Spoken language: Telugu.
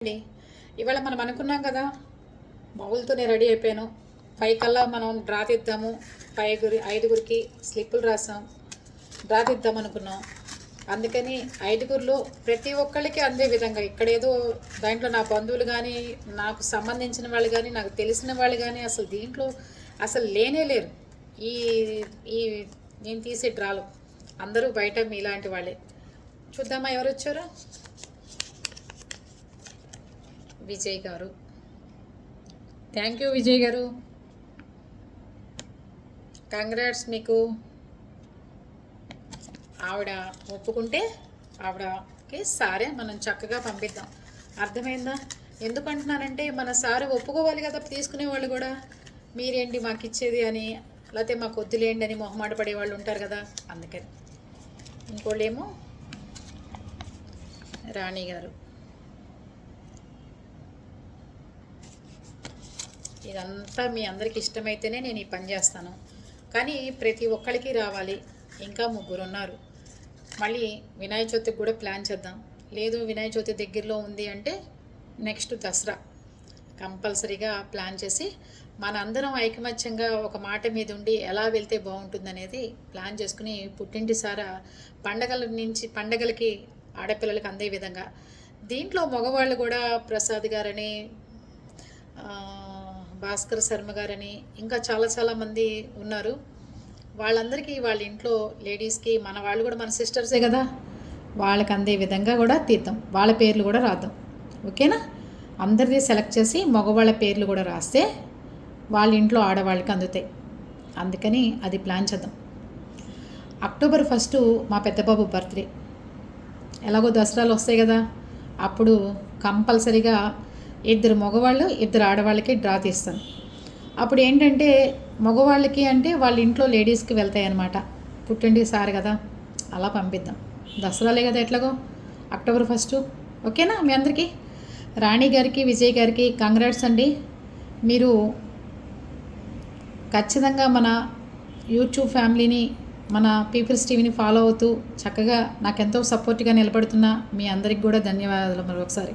అండి ఇవాళ మనం అనుకున్నాం కదా, బౌల్తోనే రెడీ అయిపోయాను. 5 కల్లా మనం డ్రా తీద్దాము. 5గురికి స్లిప్పులు రాసాం, డ్రా తీద్దాం అనుకున్నాం. అందుకని 5గురిలో ప్రతి ఒక్కళ్ళకి అందే విధంగా ఇక్కడేదో దాంట్లో నా బంధువులు కానీ, నాకు సంబంధించిన వాళ్ళు కానీ, నాకు తెలిసిన వాళ్ళు కానీ అసలు దీంట్లో అసలు లేనే లేరు. ఈ ఈ నేను తీసే డ్రాలు అందరూ బయట మీలాంటి వాళ్ళే. చూద్దామా ఎవరు వచ్చారో. విజయ్ గారు, థ్యాంక్ యూ విజయ్ గారు, కంగ్రాట్స్ మీకు. ఆవిడ ఒప్పుకుంటే ఆవిడకి సారే మనం చక్కగా పంపిద్దాం. అర్థమైందా? ఎందుకంటున్నానంటే మన సారు ఒప్పుకోవాలి కదా తీసుకునే వాళ్ళు కూడా. మీరేంటి మాకు ఇచ్చేది అని, లేకపోతే మాకు వద్దులేండి అని మొహమాట పడే వాళ్ళు ఉంటారు కదా, అందుకని. ఇంకోళ్ళేమో రాణి గారు. ఇదంతా మీ అందరికి ఇష్టమైతేనే నేను ఈ పని చేస్తాను, కానీ ప్రతి ఒక్కరికి రావాలి. ఇంకా 3 ఉన్నారు. మళ్ళీ వినాయక చవితికి కూడా ప్లాన్ చేద్దాం. లేదు వినాయక చవితి దగ్గరలో ఉంది అంటే నెక్స్ట్ దసరా కంపల్సరీగా ప్లాన్ చేసి మనందరం ఐకమత్యంగా ఒక మాట మీద ఉండి ఎలా వెళ్తే బాగుంటుందనేది ప్లాన్ చేసుకుని పుట్టింటి సారా పండగలకి ఆడపిల్లలకి అందే విధంగా. దీంట్లో మగవాళ్ళు కూడా ప్రసాద్ గారని, భాస్కర్ శర్మ గారని, ఇంకా చాలామంది ఉన్నారు. వాళ్ళందరికీ వాళ్ళ ఇంట్లో లేడీస్కి, మన వాళ్ళు కూడా మన సిస్టర్సే కదా, వాళ్ళకి అందే విధంగా కూడా తీద్దాం. వాళ్ళ పేర్లు కూడా రాద్దాం, ఓకేనా? అందరిది సెలెక్ట్ చేసి మగవాళ్ళ పేర్లు కూడా రాస్తే వాళ్ళ ఇంట్లో ఆడవాళ్ళకి అందుతాయి. అందుకని అది ప్లాన్ చేద్దాం. అక్టోబర్ 1 మా పెద్దబాబు బర్త్డే. ఎలాగో దసరాలు వస్తాయి కదా, అప్పుడు కంపల్సరీగా 2 మగవాళ్ళు 2 ఆడవాళ్ళకి డ్రా తీస్తాను. అప్పుడు ఏంటంటే మగవాళ్ళకి అంటే వాళ్ళ ఇంట్లో లేడీస్కి వెళ్తాయి అన్నమాట. పుట్టింటికి సారు కదా, అలా పంపిద్దాం. దసరాలే కదా ఎట్లాగో, అక్టోబర్ 1. ఓకేనా మీ అందరికీ? రాణి గారికి, విజయ్ గారికి కంగ్రాట్స్ అండి. మీరు ఖచ్చితంగా మన యూట్యూబ్ ఫ్యామిలీని, మన పీపుల్స్ టీవీని ఫాలో అవుతూ చక్కగా నాకెంతో సపోర్ట్గా నిలబడుతున్న మీ అందరికి కూడా ధన్యవాదాలు మరొకసారి.